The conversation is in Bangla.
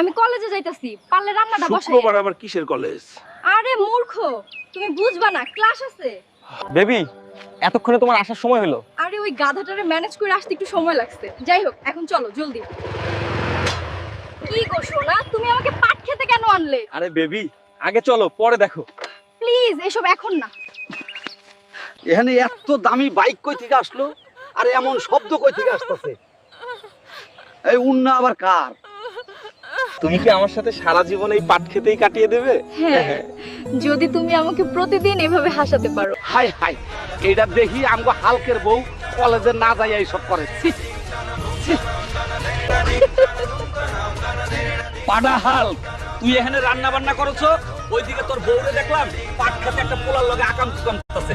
আমি কলেজে যাইতাছি, পারলে রান্নাটা বসাই। শুক্রবার আবার কিসের কলেজ? আরে মূর্খ, তুমি বুঝবা না, ক্লাস আছে। বেবি, এতক্ষণে তোমার আসার সময় হলো? আরে ওই গাধাটারে ম্যানেজ করে আসতে একটু সময় লাগছে। যাই হোক, এখন চলো জলদি। কি গো সোনা, তুমি আমাকে পাট খেতে কেন আনলে? আরে বেবি, আগে চলো, পরে দেখো। প্লিজ এসব এখন না। এখানে এত দামি বাইক কই থেকে আসলো, আর এমন শব্দ কই থেকে আসতেছে? এই উন্না আবার কার? তুমি কি আমার সাথে সারা জীবন এই পাট খেতেই কাটিয়ে দেবে? হ্যাঁ, যদি তুমি আমাকে প্রতিদিন এভাবে হাসাতে পারো। হাই হাই, এইটা দেখি আমগো হালকের বউ কলেজে না যাই এইসব করে। ছি, ছি। পাডা হাল, তুই এখানে রান্না বান্না করছো, ওইদিকে তোর বউরে দেখলাম পাট খেতে একটা পোলার লগে আকাম কুকাম করতেছে।